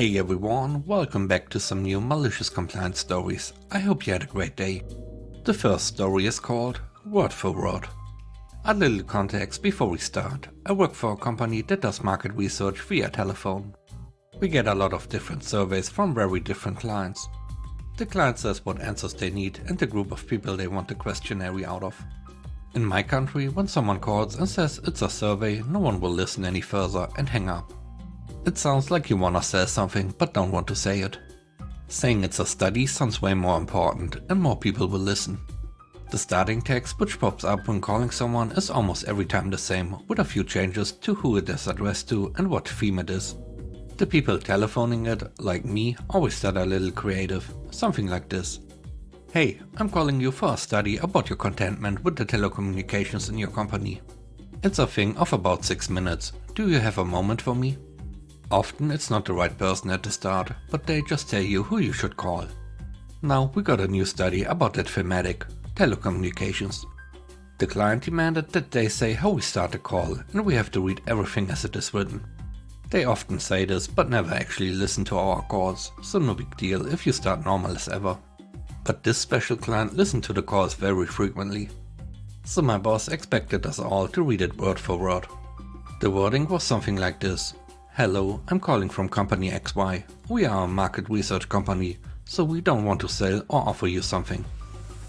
Hey everyone, welcome back to some new malicious compliance stories. I hope you had a great day. The first story is called Word for Word. A little context before we start. I work for a company that does market research via telephone. We get a lot of different surveys from very different clients. The client says what answers they need and the group of people they want the questionnaire out of. In my country, when someone calls and says it's a survey, no one will listen any further and hang up. It sounds like you wanna say something but don't want to say it. Saying it's a study sounds way more important and more people will listen. The starting text which pops up when calling someone is almost every time the same, with a few changes to who it is addressed to and what theme it is. The people telephoning it, like me, always start a little creative, something like this. Hey, I'm calling you for a study about your contentment with the telecommunications in your company. It's a thing of about 6 minutes. Do you have a moment for me? Often it's not the right person at the start, but they just tell you who you should call. Now we got a new study about that thematic, telecommunications. The client demanded that they say how we start the call, and we have to read everything as it is written. They often say this but never actually listen to our calls, so no big deal if you start normal as ever. But this special client listened to the calls very frequently. So my boss expected us all to read it word for word. The wording was something like this. Hello, I'm calling from company XY. We are a market research company, so we don't want to sell or offer you something.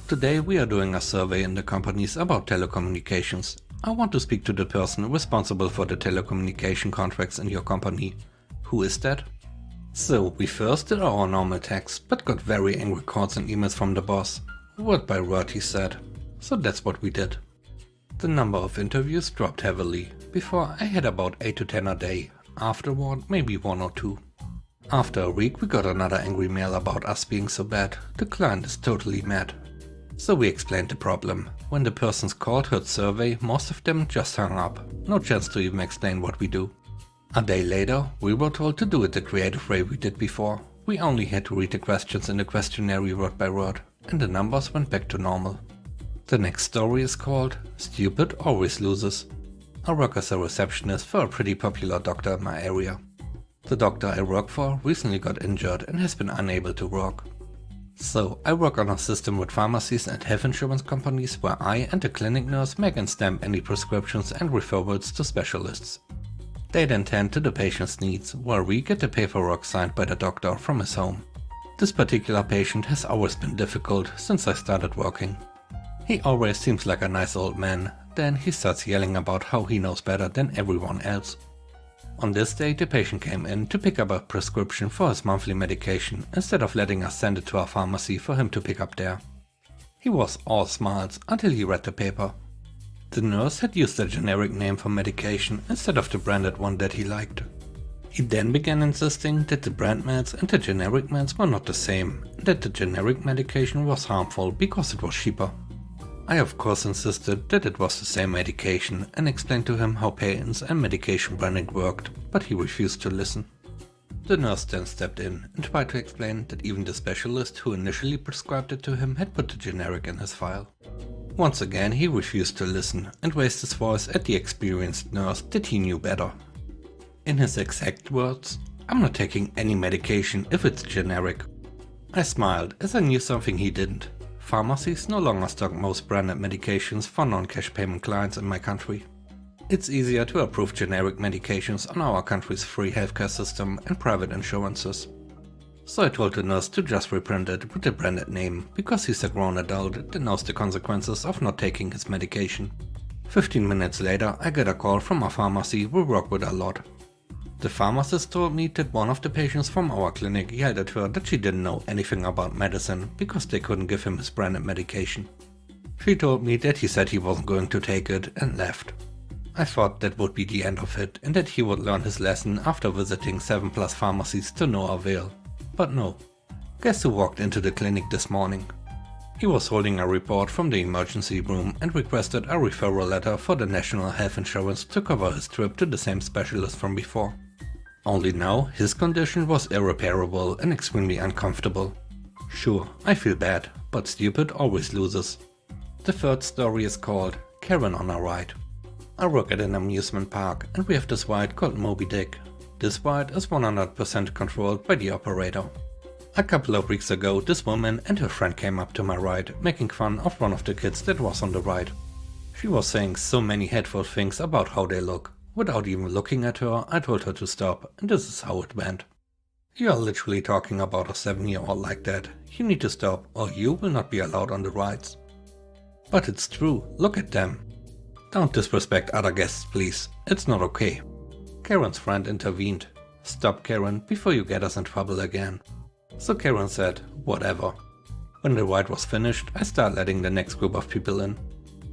Today we are doing a survey in the companies about telecommunications. I want to speak to the person responsible for the telecommunication contracts in your company. Who is that? So we first did our normal text, but got very angry calls and emails from the boss. Word by word he said. So that's what we did. The number of interviews dropped heavily. Before I had about 8 to 10 a day. Afterward, maybe 1 or 2. After a week we got another angry mail about us being so bad. The client is totally mad. So we explained the problem. When the persons called heard survey, most of them just hung up. No chance to even explain what we do. A day later, we were told to do it the creative way we did before. We only had to read the questions in the questionnaire word by word, and the numbers went back to normal. The next story is called Stupid Always Loses. I work as a receptionist for a pretty popular doctor in my area. The doctor I work for recently got injured and has been unable to work. So I work on a system with pharmacies and health insurance companies where I and the clinic nurse make and stamp any prescriptions and referrals to specialists. They then tend to the patient's needs, while we get the paperwork signed by the doctor from his home. This particular patient has always been difficult since I started working. He always seems like a nice old man, then he starts yelling about how he knows better than everyone else. On this day the patient came in to pick up a prescription for his monthly medication instead of letting us send it to a pharmacy for him to pick up there. He was all smiles until he read the paper. The nurse had used a generic name for medication instead of the branded one that he liked. He then began insisting that the brand meds and the generic meds were not the same, and that the generic medication was harmful because it was cheaper. I of course insisted that it was the same medication and explained to him how patents and medication branding worked, but he refused to listen. The nurse then stepped in and tried to explain that even the specialist who initially prescribed it to him had put the generic in his file. Once again he refused to listen and raised his voice at the experienced nurse that he knew better. In his exact words, "I'm not taking any medication if it's generic." I smiled as I knew something he didn't. Pharmacies no longer stock most branded medications for non-cash payment clients in my country. It's easier to approve generic medications on our country's free healthcare system and private insurances. So I told the nurse to just reprint it with the branded name, because he's a grown adult that knows the consequences of not taking his medication. 15 minutes later I get a call from a pharmacy we work with a lot. The pharmacist told me that one of the patients from our clinic yelled at her that she didn't know anything about medicine because they couldn't give him his branded medication. She told me that he said he wasn't going to take it and left. I thought that would be the end of it and that he would learn his lesson after visiting 7+ pharmacies to no avail. But no. Guess who walked into the clinic this morning? He was holding a report from the emergency room and requested a referral letter for the national health insurance to cover his trip to the same specialist from before. Only now his condition was irreparable and extremely uncomfortable. Sure, I feel bad, but stupid always loses. The third story is called Karen on a Ride. I work at an amusement park and we have this ride called Moby Dick. This ride is 100% controlled by the operator. A couple of weeks ago, this woman and her friend came up to my ride, making fun of one of the kids that was on the ride. She was saying so many hateful things about how they look. Without even looking at her, I told her to stop, and this is how it went. "You are literally talking about a 7-year-old like that. You need to stop, or you will not be allowed on the rides." "But it's true, look at them." "Don't disrespect other guests, please. It's not okay." Karen's friend intervened. "Stop, Karen, before you get us in trouble again." So Karen said, whatever. When the ride was finished, I start letting the next group of people in.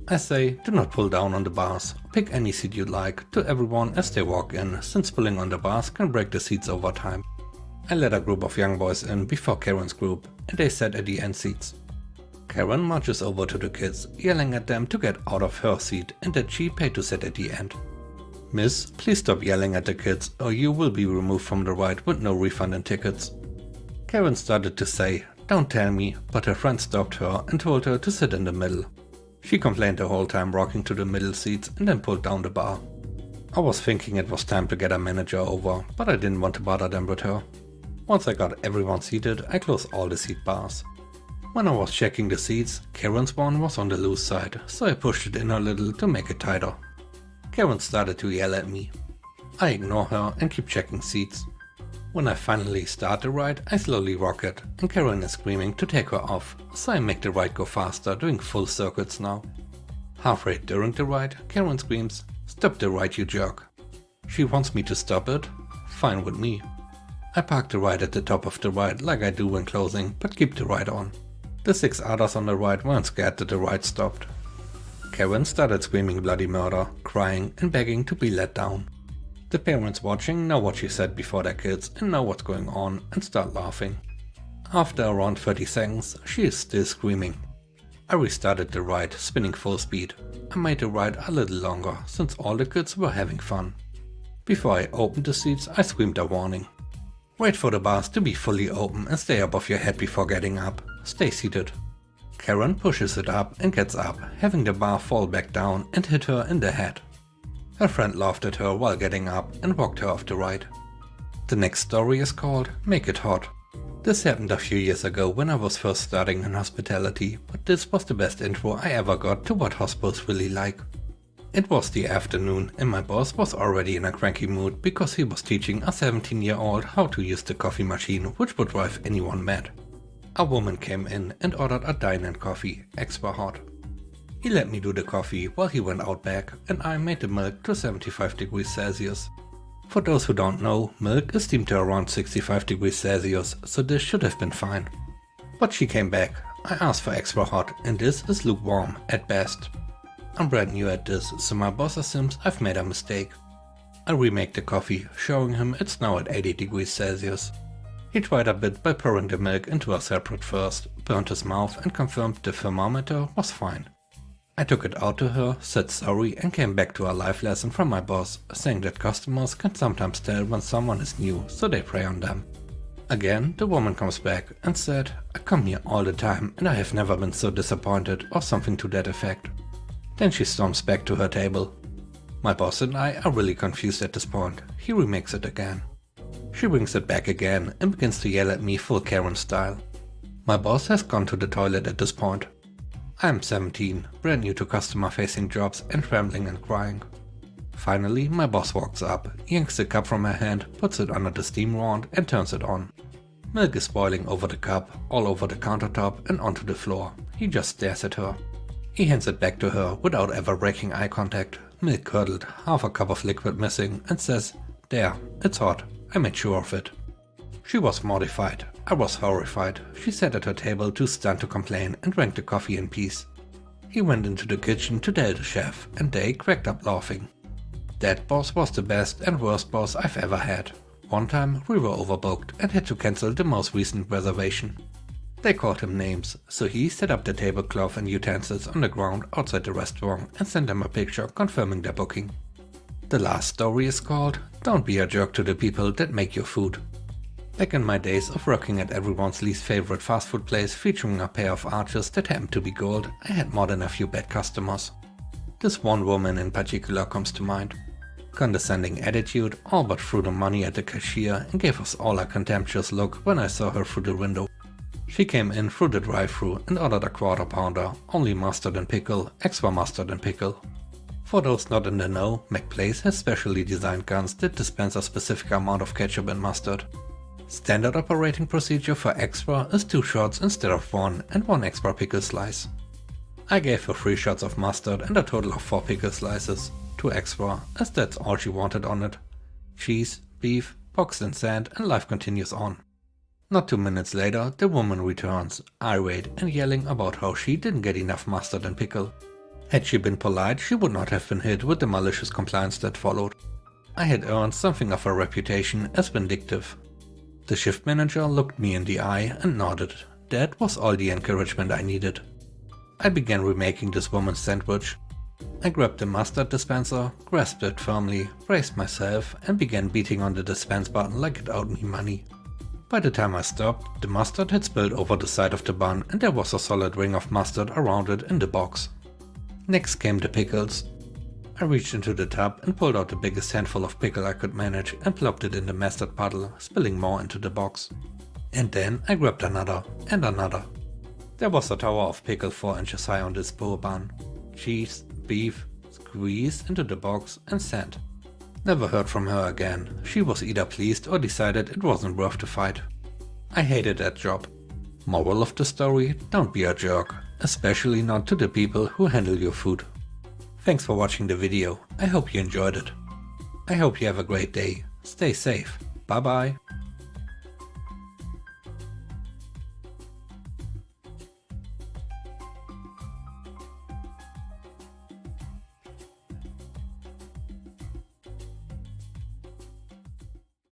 I say, do not pull down on the bars, pick any seat you like to everyone as they walk in, since pulling on the bars can break the seats over time. I let a group of young boys in before Karen's group, and they sat at the end seats. Karen marches over to the kids, yelling at them to get out of her seat and that she paid to sit at the end. "Miss, please stop yelling at the kids or you will be removed from the ride with no refund and tickets." Karen started to say, "Don't tell me," but her friend stopped her and told her to sit in the middle. She complained the whole time walking to the middle seats and then pulled down the bar. I was thinking it was time to get a manager over, but I didn't want to bother them with her. Once I got everyone seated, I closed all the seat bars. When I was checking the seats, Karen's one was on the loose side, so I pushed it in a little to make it tighter. Karen started to yell at me. I ignore her and keep checking seats. When I finally start the ride, I slowly rock it, and Karen is screaming to take her off, so I make the ride go faster, doing full circuits now. Halfway during the ride, Karen screams, "Stop the ride, you jerk." She wants me to stop it? Fine with me. I park the ride at the top of the ride like I do when closing, but keep the ride on. The 6 others on the ride weren't scared that the ride stopped. Karen started screaming bloody murder, crying and begging to be let down. The parents watching know what she said before their kids and know what's going on and start laughing. After around 30 seconds, she is still screaming. I restarted the ride, spinning full speed. I made the ride a little longer, since all the kids were having fun. Before I opened the seats, I screamed a warning. "Wait for the bars to be fully open and stay above your head before getting up. Stay seated." Karen pushes it up and gets up, having the bar fall back down and hit her in the head. Her friend laughed at her while getting up and walked her off the ride. The next story is called Make It Hot. This happened a few years ago when I was first starting in hospitality, but this was the best intro I ever got to what hospitals really like. It was the afternoon and my boss was already in a cranky mood because he was teaching a 17-year-old how to use the coffee machine, which would drive anyone mad. A woman came in and ordered a dine-in coffee, extra hot. He let me do the coffee while he went out back and I made the milk to 75 degrees Celsius. For those who don't know, milk is steamed to around 65 degrees Celsius, so this should have been fine. But she came back. I asked for extra hot and this is lukewarm at best. I'm brand new at this, so my boss assumes I've made a mistake. I remake the coffee, showing him it's now at 80 degrees Celsius. He tried a bit by pouring the milk into a separate first, burnt his mouth and confirmed the thermometer was fine. I took it out to her, said sorry and came back to a life lesson from my boss, saying that customers can sometimes tell when someone is new, so they prey on them. Again, the woman comes back and said, "I come here all the time and I have never been so disappointed," or something to that effect. Then she storms back to her table. My boss and I are really confused at this point. He remakes it again. She brings it back again and begins to yell at me full Karen style. My boss has gone to the toilet at this point. I'm 17, brand new to customer facing jobs and trembling and crying. Finally, my boss walks up, yanks the cup from her hand, puts it under the steam wand and turns it on. Milk is boiling over the cup, all over the countertop and onto the floor. He just stares at her. He hands it back to her without ever breaking eye contact, milk curdled, half a cup of liquid missing, and says, "There, it's hot, I made sure of it." She was mortified. I was horrified. She sat at her table too stunned to complain and drank the coffee in peace. He went into the kitchen to tell the chef and they cracked up laughing. That boss was the best and worst boss I've ever had. One time we were overbooked and had to cancel the most recent reservation. They called him names, so he set up the tablecloth and utensils on the ground outside the restaurant and sent them a picture confirming their booking. The last story is called Don't Be a Jerk to the People That Make Your Food. Back in my days of working at everyone's least favorite fast food place featuring a pair of arches that happened to be gold, I had more than a few bad customers. This one woman in particular comes to mind. condescending attitude, all but threw the money at the cashier and gave us all a contemptuous look when I saw her through the window. She came in through the drive-thru and ordered a quarter pounder, only mustard and pickle, extra mustard and pickle. For those not in the know, McPlace has specially designed guns that dispense a specific amount of ketchup and mustard. Standard operating procedure for extra is 2 shots instead of 1 and 1 extra pickle slice. I gave her 3 shots of mustard and a total of 4 pickle slices, 2 extra, as that's all she wanted on it. Cheese, beef, boxed in sand, and life continues on. Not 2 minutes later, the woman returns, irate and yelling about how she didn't get enough mustard and pickle. Had she been polite, she would not have been hit with the malicious compliance that followed. I had earned something of a reputation as vindictive. The shift manager looked me in the eye and nodded. That was all the encouragement I needed. I began remaking this woman's sandwich. I grabbed the mustard dispenser, grasped it firmly, braced myself, and began beating on the dispense button like it owed me money. By the time I stopped, the mustard had spilled over the side of the bun and there was a solid ring of mustard around it in the box. Next came the pickles. I reached into the tub and pulled out the biggest handful of pickle I could manage and plopped it in the mustard puddle, spilling more into the box. And then I grabbed another and another. There was a tower of pickle 4 inches high on this poor bun. Cheese, beef, squeezed into the box and sent. Never heard from her again. She was either pleased or decided it wasn't worth the fight. I hated that job. Moral of the story, don't be a jerk, especially not to the people who handle your food. Thanks for watching the video, I hope you enjoyed it. I hope you have a great day, stay safe, bye bye.